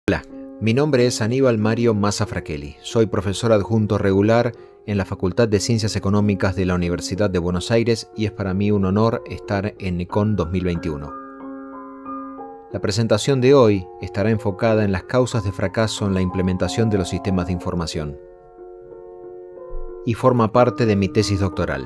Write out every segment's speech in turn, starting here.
Hola, mi nombre es Aníbal Mario Massa Fracchelli. Soy profesor adjunto regular en la Facultad de Ciencias Económicas de la Universidad de Buenos Aires y es para mí un honor estar en ECON 2021. La presentación de hoy estará enfocada en las causas de fracaso en la implementación de los sistemas de información y forma parte de mi tesis doctoral.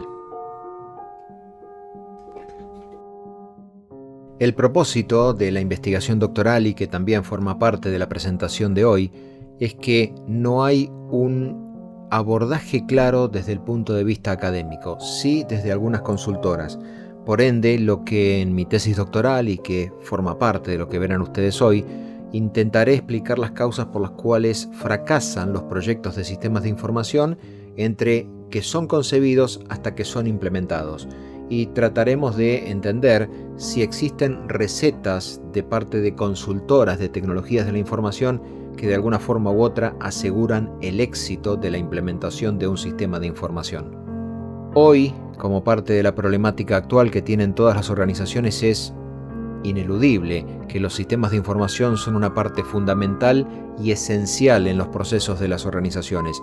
El propósito de la investigación doctoral, y que también forma parte de la presentación de hoy, es que no hay un abordaje claro desde el punto de vista académico, sí desde algunas consultoras. Por ende, lo que en mi tesis doctoral, y que forma parte de lo que verán ustedes hoy, intentaré explicar las causas por las cuales fracasan los proyectos de sistemas de información entre que son concebidos hasta que son implementados. Y trataremos de entender si existen recetas de parte de consultoras de tecnologías de la información que de alguna forma u otra aseguran el éxito de la implementación de un sistema de información. Hoy, como parte de la problemática actual que tienen todas las organizaciones, es ineludible que los sistemas de información son una parte fundamental y esencial en los procesos de las organizaciones,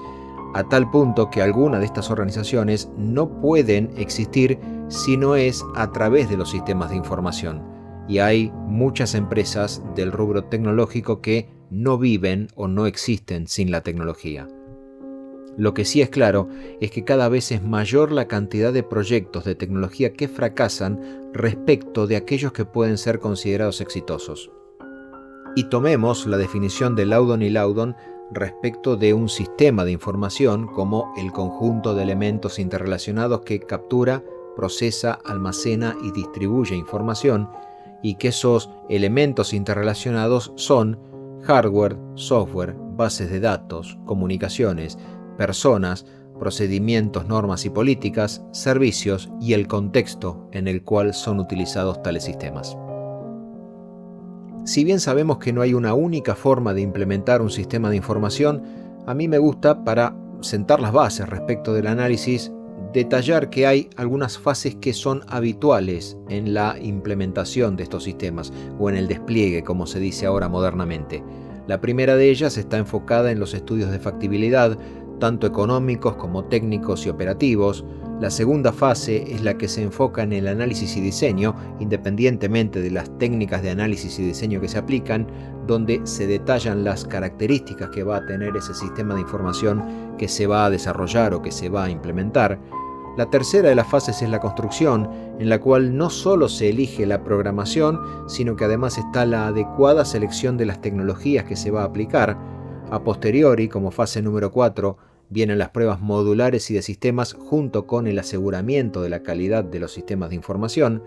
a tal punto que algunas de estas organizaciones no pueden existir si no es a través de los sistemas de información. Y hay muchas empresas del rubro tecnológico que no viven o no existen sin la tecnología. Lo que sí es claro es que cada vez es mayor la cantidad de proyectos de tecnología que fracasan respecto de aquellos que pueden ser considerados exitosos. Y tomemos la definición de Loudon y Loudon respecto de un sistema de información como el conjunto de elementos interrelacionados que captura, procesa, almacena y distribuye información, y que esos elementos interrelacionados son hardware, software, bases de datos, comunicaciones, personas, procedimientos, normas y políticas, servicios y el contexto en el cual son utilizados tales sistemas. Si bien sabemos que no hay una única forma de implementar un sistema de información, a mí me gusta, para sentar las bases respecto del análisis, detallar que hay algunas fases que son habituales en la implementación de estos sistemas, o en el despliegue, como se dice ahora modernamente. La primera de ellas está enfocada en los estudios de factibilidad, tanto económicos como técnicos y operativos. La segunda fase es la que se enfoca en el análisis y diseño, independientemente de las técnicas de análisis y diseño que se aplican, donde se detallan las características que va a tener ese sistema de información que se va a desarrollar o que se va a implementar. La tercera de las fases es la construcción, en la cual no solo se elige la programación, sino que además está la adecuada selección de las tecnologías que se va a aplicar. A posteriori, como fase número 4, vienen las pruebas modulares y de sistemas junto con el aseguramiento de la calidad de los sistemas de información.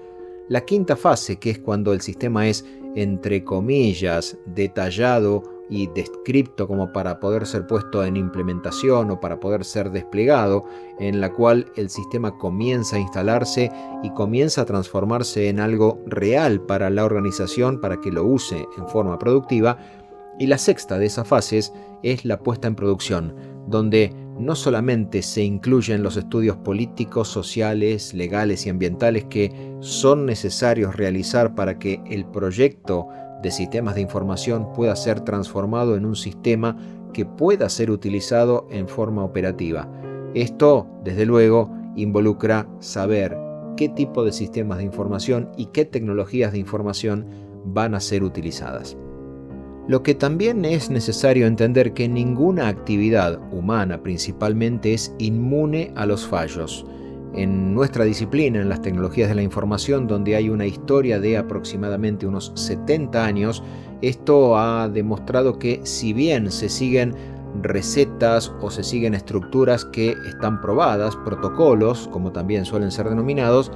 La quinta fase, que es cuando el sistema es, entre comillas, detallado y descripto como para poder ser puesto en implementación o para poder ser desplegado, en la cual el sistema comienza a instalarse y comienza a transformarse en algo real para la organización para que lo use en forma productiva. Y la sexta de esas fases es la puesta en producción, donde no solamente se incluyen los estudios políticos, sociales, legales y ambientales que son necesarios realizar para que el proyecto de sistemas de información pueda ser transformado en un sistema que pueda ser utilizado en forma operativa. Esto, desde luego, involucra saber qué tipo de sistemas de información y qué tecnologías de información van a ser utilizadas. Lo que también es necesario entender que ninguna actividad humana principalmente es inmune a los fallos. En nuestra disciplina, en las tecnologías de la información, donde hay una historia de aproximadamente unos 70 años, esto ha demostrado que si bien se siguen recetas o se siguen estructuras que están probadas, protocolos, como también suelen ser denominados,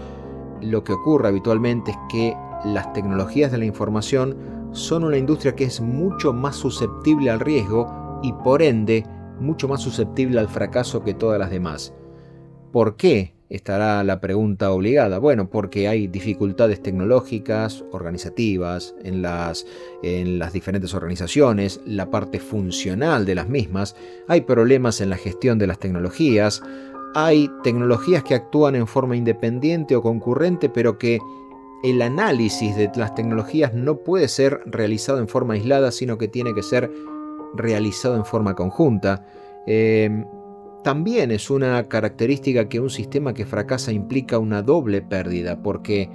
lo que ocurre habitualmente es que las tecnologías de la información son una industria que es mucho más susceptible al riesgo y por ende mucho más susceptible al fracaso que todas las demás. ¿Por qué? Estará la pregunta obligada. Bueno, porque hay dificultades tecnológicas, organizativas, en las diferentes organizaciones, la parte funcional de las mismas, hay problemas en la gestión de las tecnologías, hay tecnologías que actúan en forma independiente o concurrente, pero que el análisis de las tecnologías no puede ser realizado en forma aislada, sino que tiene que ser realizado en forma conjunta. También es una característica que un sistema que fracasa implica una doble pérdida, porque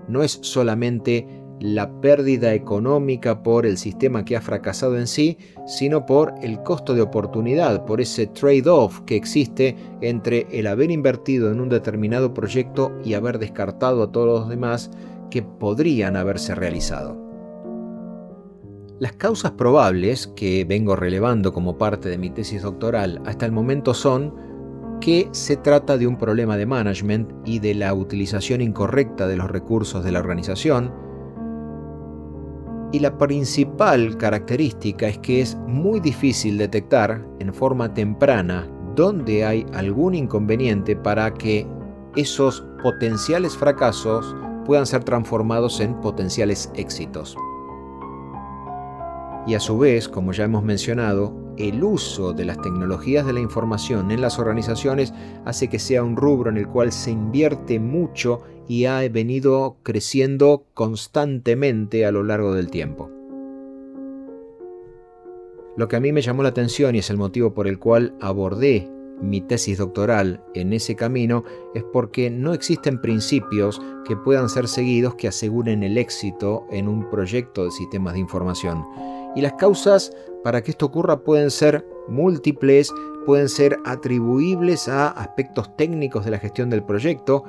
no es solamente la pérdida económica por el sistema que ha fracasado en sí, sino por el costo de oportunidad, por ese trade-off que existe entre el haber invertido en un determinado proyecto y haber descartado a todos los demás que podrían haberse realizado. Las causas probables que vengo relevando como parte de mi tesis doctoral hasta el momento son que se trata de un problema de management y de la utilización incorrecta de los recursos de la organización, y la principal característica es que es muy difícil detectar en forma temprana dónde hay algún inconveniente para que esos potenciales fracasos puedan ser transformados en potenciales éxitos. Y a su vez, como ya hemos mencionado, el uso de las tecnologías de la información en las organizaciones hace que sea un rubro en el cual se invierte mucho y ha venido creciendo constantemente a lo largo del tiempo. Lo que a mí me llamó la atención y es el motivo por el cual abordé mi tesis doctoral en ese camino es porque no existen principios que puedan ser seguidos que aseguren el éxito en un proyecto de sistemas de información. Y las causas para que esto ocurra pueden ser múltiples, pueden ser atribuibles a aspectos técnicos de la gestión del proyecto,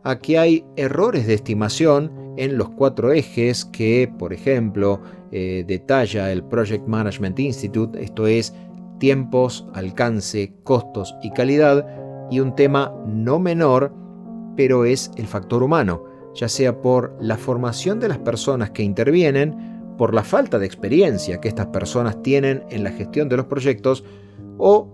a que hay errores de estimación en los 4 ejes que, por ejemplo, detalla el Project Management Institute, esto es, tiempos, alcance, costos y calidad, y un tema no menor, pero es el factor humano, ya sea por la formación de las personas que intervienen, por la falta de experiencia que estas personas tienen en la gestión de los proyectos, o,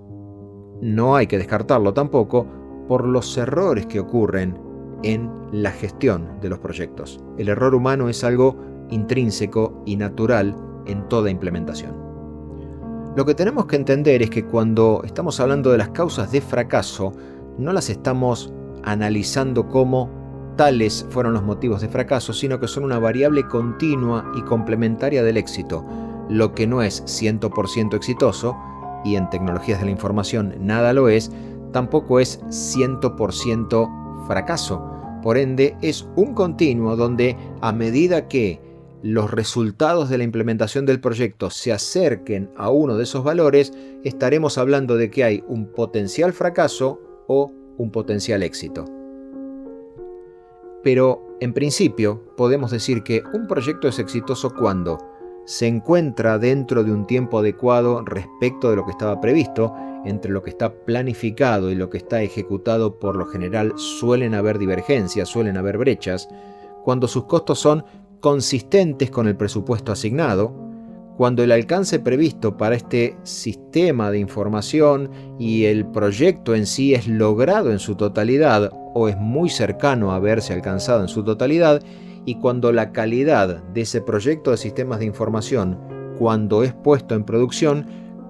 no hay que descartarlo tampoco, por los errores que ocurren en la gestión de los proyectos. El error humano es algo intrínseco y natural en toda implementación. Lo que tenemos que entender es que cuando estamos hablando de las causas de fracaso, no las estamos analizando como tales fueron los motivos de fracaso, sino que son una variable continua y complementaria del éxito. Lo que no es 100% exitoso, y en tecnologías de la información nada lo es, tampoco es 100% fracaso. Por ende, es un continuo donde a medida que los resultados de la implementación del proyecto se acerquen a uno de esos valores, estaremos hablando de que hay un potencial fracaso o un potencial éxito. Pero, en principio, podemos decir que un proyecto es exitoso cuando se encuentra dentro de un tiempo adecuado respecto de lo que estaba previsto. Entre lo que está planificado y lo que está ejecutado, por lo general suelen haber divergencias, suelen haber brechas, cuando sus costos son consistentes con el presupuesto asignado, cuando el alcance previsto para este sistema de información y el proyecto en sí es logrado en su totalidad o es muy cercano a haberse alcanzado en su totalidad, y cuando la calidad de ese proyecto de sistemas de información, cuando es puesto en producción,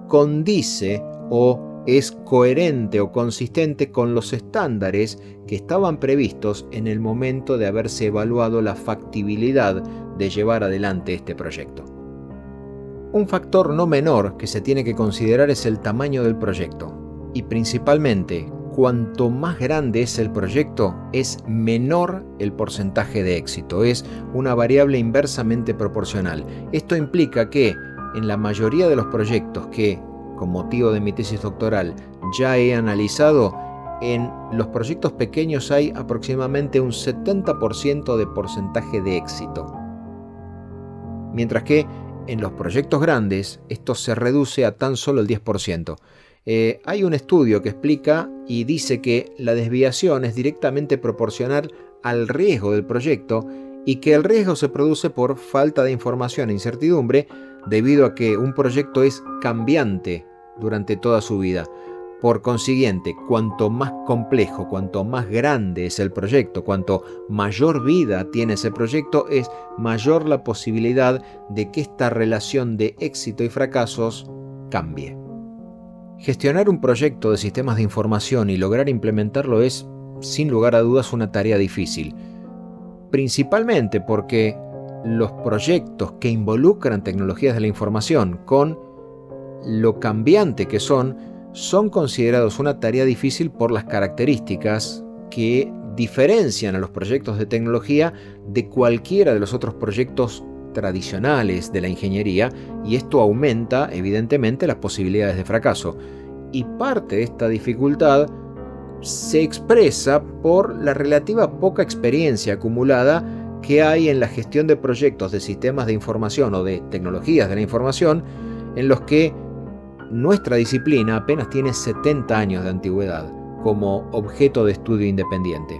condice o es coherente o consistente con los estándares que estaban previstos en el momento de haberse evaluado la factibilidad de llevar adelante este proyecto. Un factor no menor que se tiene que considerar es el tamaño del proyecto, y principalmente, cuanto más grande es el proyecto, es menor el porcentaje de éxito, es una variable inversamente proporcional. Esto implica que en la mayoría de los proyectos que, con motivo de mi tesis doctoral, ya he analizado, en los proyectos pequeños hay aproximadamente un 70% de porcentaje de éxito. Mientras que en los proyectos grandes esto se reduce a tan solo el 10%. Hay un estudio que explica y dice que la desviación es directamente proporcional al riesgo del proyecto y que el riesgo se produce por falta de información e incertidumbre debido a que un proyecto es cambiante durante toda su vida. Por consiguiente, cuanto más complejo, cuanto más grande es el proyecto, cuanto mayor vida tiene ese proyecto, es mayor la posibilidad de que esta relación de éxito y fracasos cambie. Gestionar un proyecto de sistemas de información y lograr implementarlo es, sin lugar a dudas, una tarea difícil. principalmente porque los proyectos que involucran tecnologías de la información, con lo cambiante que son considerados una tarea difícil por las características que diferencian a los proyectos de tecnología de cualquiera de los otros proyectos tradicionales de la ingeniería, y esto aumenta evidentemente las posibilidades de fracaso. Y parte de esta dificultad se expresa por la relativa poca experiencia acumulada que hay en la gestión de proyectos de sistemas de información o de tecnologías de la información, en los que nuestra disciplina apenas tiene 70 años de antigüedad como objeto de estudio independiente.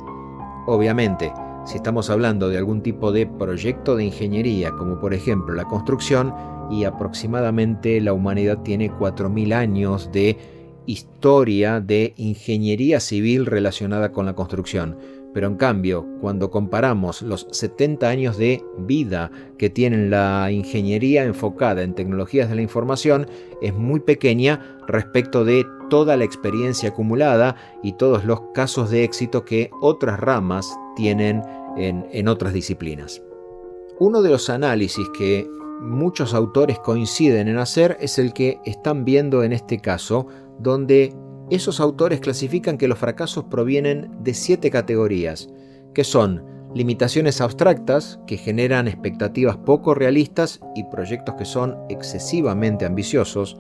Obviamente, si estamos hablando de algún tipo de proyecto de ingeniería, como por ejemplo la construcción, y aproximadamente la humanidad tiene 4.000 años de historia de ingeniería civil relacionada con la construcción. Pero en cambio, cuando comparamos los 70 años de vida que tiene la ingeniería enfocada en tecnologías de la información, es muy pequeña respecto de toda la experiencia acumulada y todos los casos de éxito que otras ramas tienen en otras disciplinas. Uno de los análisis que muchos autores coinciden en hacer es el que están viendo en este caso, donde esos autores clasifican que los fracasos provienen de 7 categorías, que son limitaciones abstractas, que generan expectativas poco realistas y proyectos que son excesivamente ambiciosos,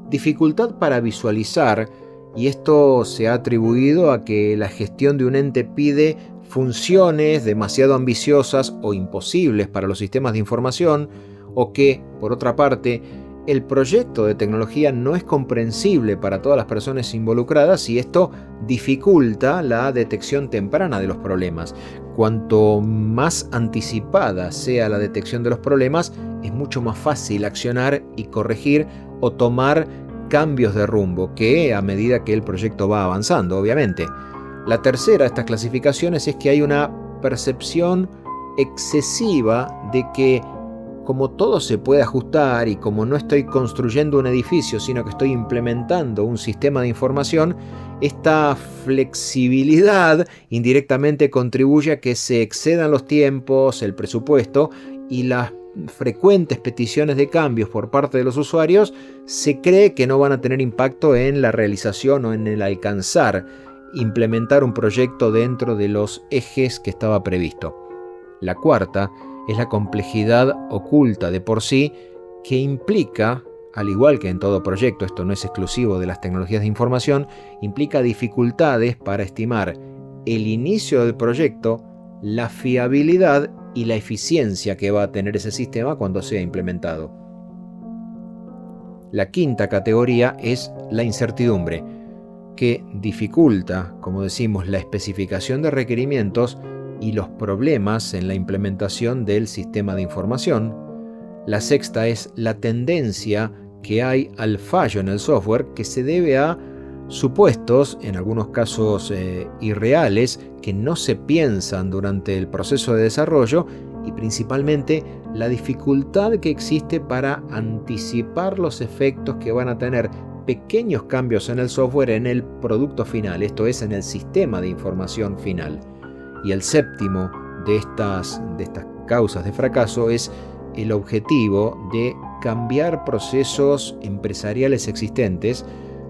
dificultad para visualizar, y esto se ha atribuido a que la gestión de un ente pide funciones demasiado ambiciosas o imposibles para los sistemas de información, o que, por otra parte, el proyecto de tecnología no es comprensible para todas las personas involucradas y esto dificulta la detección temprana de los problemas. Cuanto más anticipada sea la detección de los problemas, es mucho más fácil accionar y corregir o tomar cambios de rumbo que a medida que el proyecto va avanzando, obviamente. La tercera de estas clasificaciones es que hay una percepción excesiva de que como todo se puede ajustar y como no estoy construyendo un edificio, sino que estoy implementando un sistema de información, esta flexibilidad indirectamente contribuye a que se excedan los tiempos, el presupuesto y las frecuentes peticiones de cambios por parte de los usuarios se cree que no van a tener impacto en la realización o en el implementar un proyecto dentro de los ejes que estaba previsto. La cuarta es la complejidad oculta de por sí, que implica, al igual que en todo proyecto, esto no es exclusivo de las tecnologías de información, implica dificultades para estimar el inicio del proyecto, la fiabilidad y la eficiencia que va a tener ese sistema cuando sea implementado. La quinta categoría es la incertidumbre, que dificulta, como decimos, la especificación de requerimientos y los problemas en la implementación del sistema de información. La sexta es la tendencia que hay al fallo en el software, que se debe a supuestos, en algunos casos irreales, que no se piensan durante el proceso de desarrollo, y principalmente la dificultad que existe para anticipar los efectos que van a tener pequeños cambios en el software en el producto final, esto es, en el sistema de información final. Y el séptimo de estas causas de fracaso es el objetivo de cambiar procesos empresariales existentes,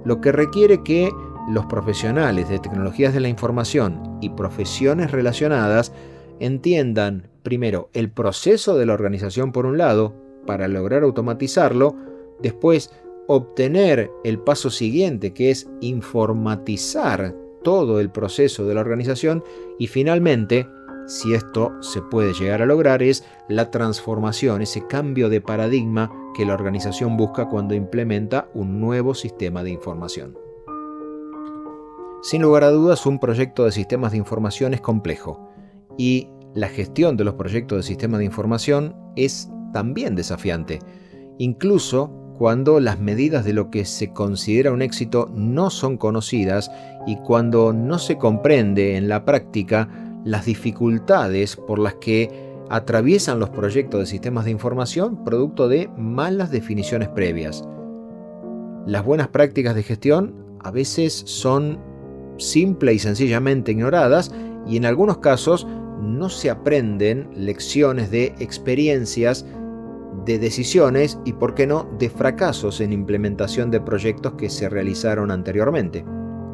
lo que requiere que los profesionales de tecnologías de la información y profesiones relacionadas entiendan primero el proceso de la organización por un lado, para lograr automatizarlo, después obtener el paso siguiente, que es informatizar todo el proceso de la organización, y finalmente, si esto se puede llegar a lograr, es la transformación, ese cambio de paradigma que la organización busca cuando implementa un nuevo sistema de información. Sin lugar a dudas, un proyecto de sistemas de información es complejo y la gestión de los proyectos de sistemas de información es también desafiante, incluso cuando las medidas de lo que se considera un éxito no son conocidas y cuando no se comprende en la práctica las dificultades por las que atraviesan los proyectos de sistemas de información producto de malas definiciones previas. Las buenas prácticas de gestión a veces son simple y sencillamente ignoradas y en algunos casos no se aprenden lecciones de experiencias, de decisiones y, por qué no, de fracasos en implementación de proyectos que se realizaron anteriormente.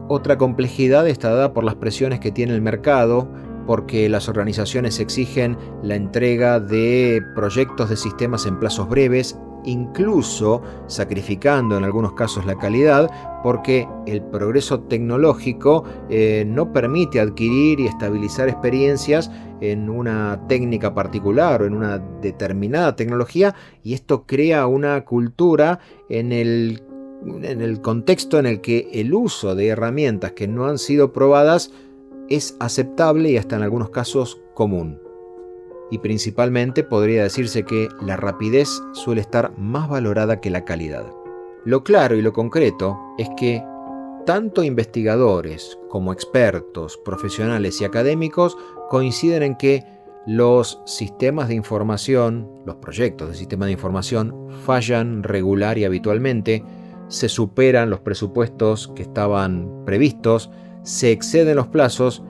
Otra complejidad está dada por las presiones que tiene el mercado, porque las organizaciones exigen la entrega de proyectos de sistemas en plazos breves, incluso sacrificando en algunos casos la calidad, porque el progreso tecnológico no permite adquirir y estabilizar experiencias en una técnica particular o en una determinada tecnología, y esto crea una cultura en el contexto en el que el uso de herramientas que no han sido probadas es aceptable y hasta en algunos casos común. Y principalmente podría decirse que la rapidez suele estar más valorada que la calidad. Lo claro y lo concreto es que tanto investigadores como expertos, profesionales y académicos coinciden en que los sistemas de información, los proyectos de sistemas de información fallan regular y habitualmente, se superan los presupuestos que estaban previstos, se exceden los plazos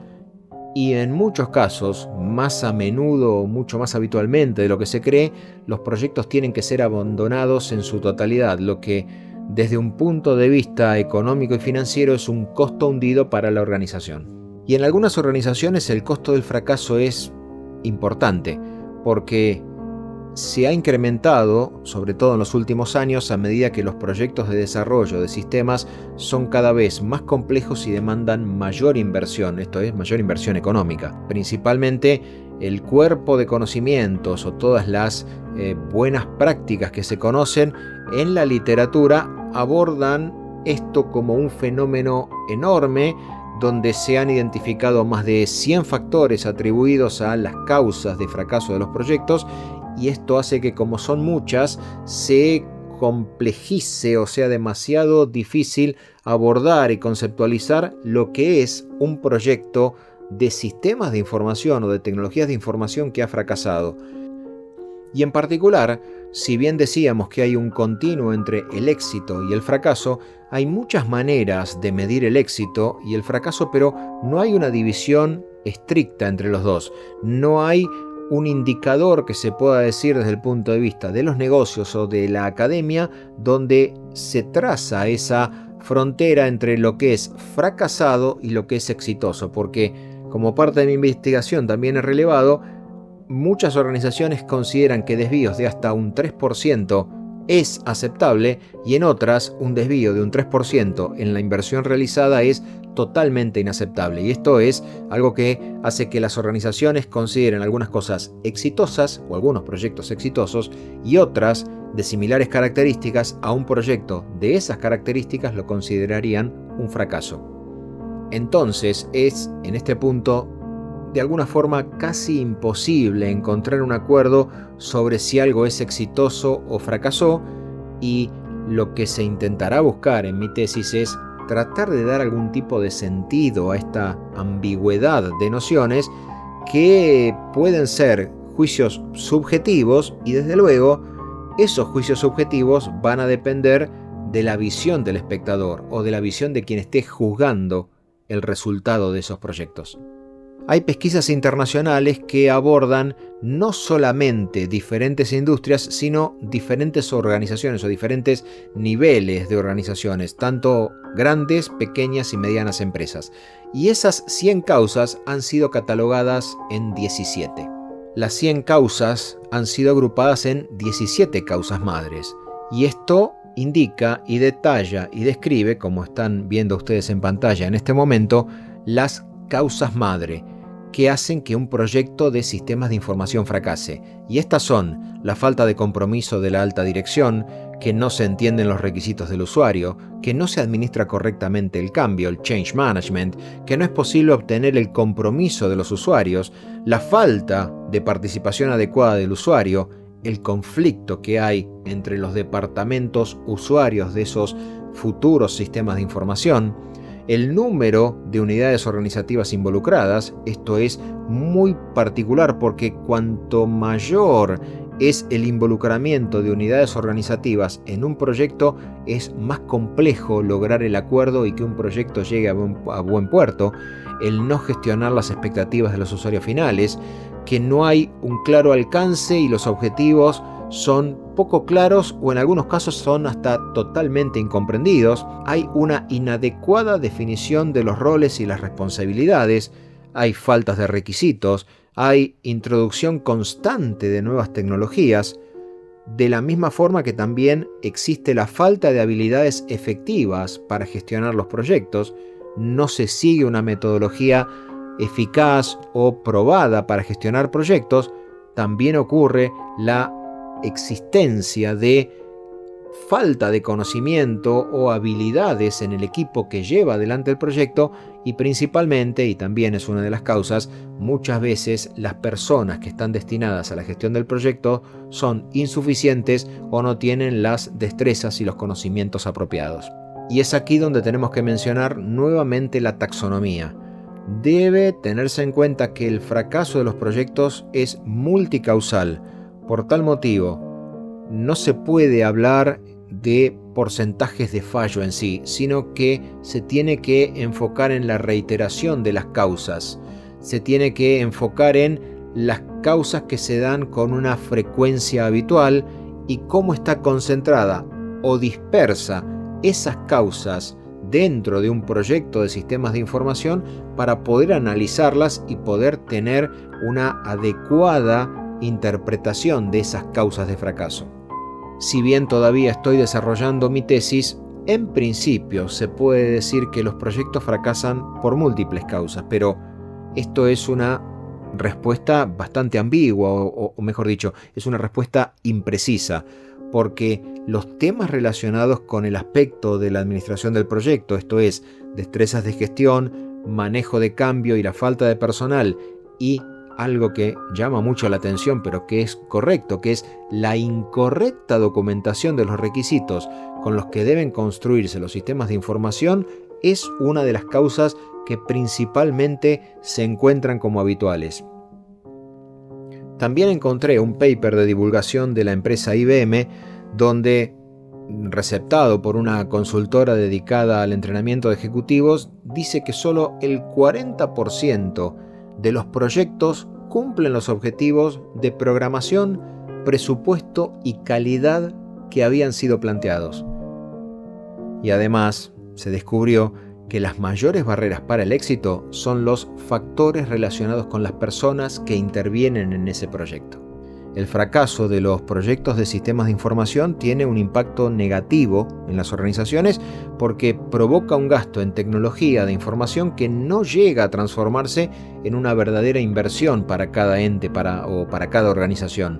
y en muchos casos, más a menudo o mucho más habitualmente de lo que se cree, los proyectos tienen que ser abandonados en su totalidad, lo que desde un punto de vista económico y financiero es un costo hundido para la organización. Y en algunas organizaciones el costo del fracaso es importante, porque se ha incrementado, sobre todo en los últimos años, a medida que los proyectos de desarrollo de sistemas son cada vez más complejos y demandan mayor inversión, esto es, mayor inversión económica. Principalmente el cuerpo de conocimientos o todas las buenas prácticas que se conocen en la literatura abordan esto como un fenómeno enorme, donde se han identificado más de 100 factores atribuidos a las causas de fracaso de los proyectos, y esto hace que, como son muchas, se complejice o sea demasiado difícil abordar y conceptualizar lo que es un proyecto de sistemas de información o de tecnologías de información que ha fracasado. Y en particular, si bien decíamos que hay un continuo entre el éxito y el fracaso, hay muchas maneras de medir el éxito y el fracaso, pero no hay una división estricta entre los dos. No hay un indicador que se pueda decir desde el punto de vista de los negocios o de la academia donde se traza esa frontera entre lo que es fracasado y lo que es exitoso, porque como parte de mi investigación también he relevado, muchas organizaciones consideran que desvíos de hasta un 3% es aceptable y en otras un desvío de un 3% en la inversión realizada es totalmente inaceptable. Y esto es algo que hace que las organizaciones consideren algunas cosas exitosas o algunos proyectos exitosos y otras de similares características a un proyecto de esas características lo considerarían un fracaso. Entonces es en este punto de alguna forma casi imposible encontrar un acuerdo sobre si algo es exitoso o fracasó, y lo que se intentará buscar en mi tesis es tratar de dar algún tipo de sentido a esta ambigüedad de nociones que pueden ser juicios subjetivos, y desde luego esos juicios subjetivos van a depender de la visión del espectador o de la visión de quien esté juzgando el resultado de esos proyectos. Hay pesquisas internacionales que abordan no solamente diferentes industrias, sino diferentes organizaciones o diferentes niveles de organizaciones, tanto grandes, pequeñas y medianas empresas. Y esas 100 causas han sido catalogadas en 17. Las 100 causas han sido agrupadas en 17 causas madres. Y esto indica y detalla y describe, como están viendo ustedes en pantalla en este momento, las causas madre que hacen que un proyecto de sistemas de información fracase. Y estas son la falta de compromiso de la alta dirección, que no se entienden los requisitos del usuario, que no se administra correctamente el cambio, el change management, que no es posible obtener el compromiso de los usuarios, la falta de participación adecuada del usuario, el conflicto que hay entre los departamentos usuarios de esos futuros sistemas de información, el número de unidades organizativas involucradas. Esto es muy particular porque cuanto mayor es el involucramiento de unidades organizativas en un proyecto, es más complejo lograr el acuerdo y que un proyecto llegue a buen puerto, el no gestionar las expectativas de los usuarios finales, que no hay un claro alcance y los objetivos son poco claros o en algunos casos son hasta totalmente incomprendidos, hay una inadecuada definición de los roles y las responsabilidades, hay faltas de requisitos, hay introducción constante de nuevas tecnologías, de la misma forma que también existe la falta de habilidades efectivas para gestionar los proyectos, no se sigue una metodología eficaz o probada para gestionar proyectos, también ocurre la existencia de falta de conocimiento o habilidades en el equipo que lleva adelante el proyecto y principalmente, y también es una de las causas, muchas veces las personas que están destinadas a la gestión del proyecto son insuficientes o no tienen las destrezas y los conocimientos apropiados. Y es aquí donde tenemos que mencionar nuevamente la taxonomía. Debe tenerse en cuenta que el fracaso de los proyectos es multicausal. Por tal motivo, no se puede hablar de porcentajes de fallo en sí, sino que se tiene que enfocar en la reiteración de las causas. Se tiene que enfocar en las causas que se dan con una frecuencia habitual y cómo está concentrada o dispersa esas causas dentro de un proyecto de sistemas de información para poder analizarlas y poder tener una adecuada interpretación de esas causas de fracaso. Si bien todavía estoy desarrollando mi tesis, en principio se puede decir que los proyectos fracasan por múltiples causas, pero esto es una respuesta bastante ambigua, o mejor dicho, es una respuesta imprecisa, porque los temas relacionados con el aspecto de la administración del proyecto, esto es, destrezas de gestión, manejo de cambio y la falta de personal, y algo que llama mucho la atención pero que es correcto, que es la incorrecta documentación de los requisitos con los que deben construirse los sistemas de información, es una de las causas que principalmente se encuentran como habituales. También encontré un paper de divulgación de la empresa IBM donde, receptado por una consultora dedicada al entrenamiento de ejecutivos, dice que solo el 40% de los proyectos cumplen los objetivos de programación, presupuesto y calidad que habían sido planteados. Y además se descubrió que las mayores barreras para el éxito son los factores relacionados con las personas que intervienen en ese proyecto. El fracaso de los proyectos de sistemas de información tiene un impacto negativo en las organizaciones porque provoca un gasto en tecnología de información que no llega a transformarse en una verdadera inversión para cada ente o para cada organización.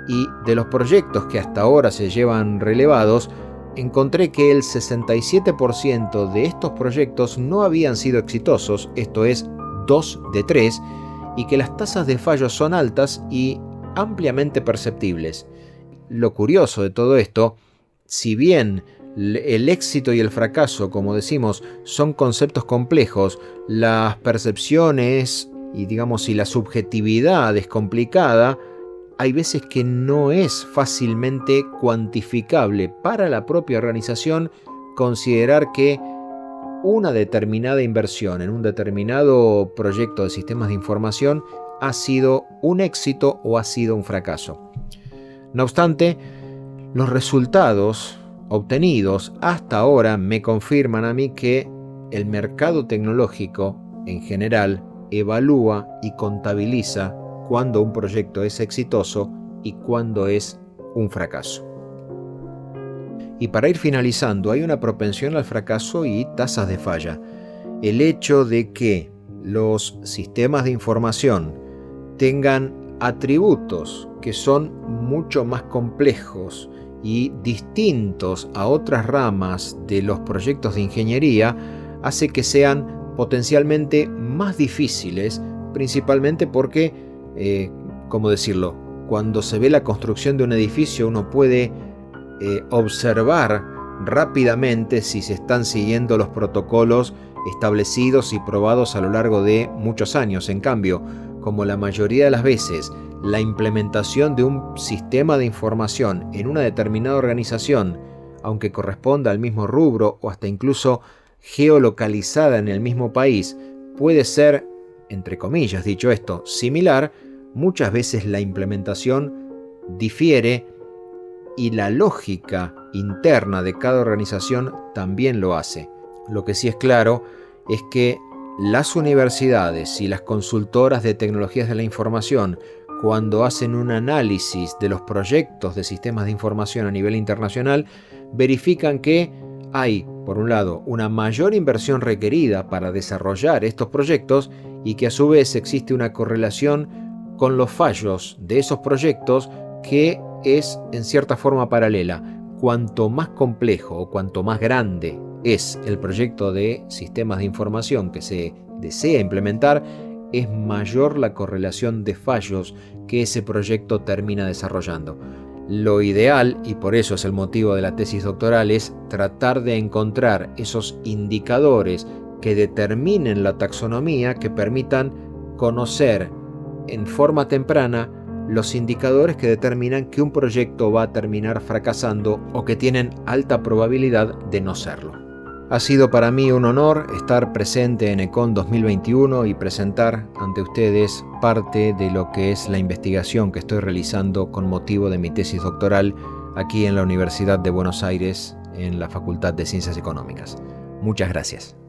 Y de los proyectos que hasta ahora se llevan relevados, encontré que el 67% de estos proyectos no habían sido exitosos, esto es, 2 de 3, y que las tasas de fallo son altas y ampliamente perceptibles. Lo curioso de todo esto, si bien el éxito y el fracaso, como decimos, son conceptos complejos, las percepciones y la subjetividad es complicada, hay veces que no es fácilmente cuantificable para la propia organización considerar que una determinada inversión en un determinado proyecto de sistemas de información ha sido un éxito o ha sido un fracaso. No obstante, los resultados obtenidos hasta ahora me confirman a mí que el mercado tecnológico en general evalúa y contabiliza cuándo un proyecto es exitoso y cuándo es un fracaso. Y para ir finalizando, hay una propensión al fracaso y tasas de falla. El hecho de que los sistemas de información tengan atributos que son mucho más complejos y distintos a otras ramas de los proyectos de ingeniería hace que sean potencialmente más difíciles, principalmente porque, cuando se ve la construcción de un edificio uno puede observar rápidamente si se están siguiendo los protocolos establecidos y probados a lo largo de muchos años. En cambio, como la mayoría de las veces la implementación de un sistema de información en una determinada organización, aunque corresponda al mismo rubro o hasta incluso geolocalizada en el mismo país, puede ser, entre comillas dicho esto, similar, muchas veces la implementación difiere y la lógica interna de cada organización también lo hace. Lo que sí es claro es que las universidades y las consultoras de tecnologías de la información, cuando hacen un análisis de los proyectos de sistemas de información a nivel internacional, verifican que hay, por un lado, una mayor inversión requerida para desarrollar estos proyectos y que a su vez existe una correlación con los fallos de esos proyectos que es en cierta forma paralela. Cuanto más complejo o cuanto más grande es el proyecto de sistemas de información que se desea implementar, es mayor la correlación de fallos que ese proyecto termina desarrollando. Lo ideal, y por eso es el motivo de la tesis doctoral, es tratar de encontrar esos indicadores que determinen la taxonomía, que permitan conocer en forma temprana los indicadores que determinan que un proyecto va a terminar fracasando o que tienen alta probabilidad de no serlo. Ha sido para mí un honor estar presente en ECON 2021 y presentar ante ustedes parte de lo que es la investigación que estoy realizando con motivo de mi tesis doctoral aquí en la Universidad de Buenos Aires, en la Facultad de Ciencias Económicas. Muchas gracias.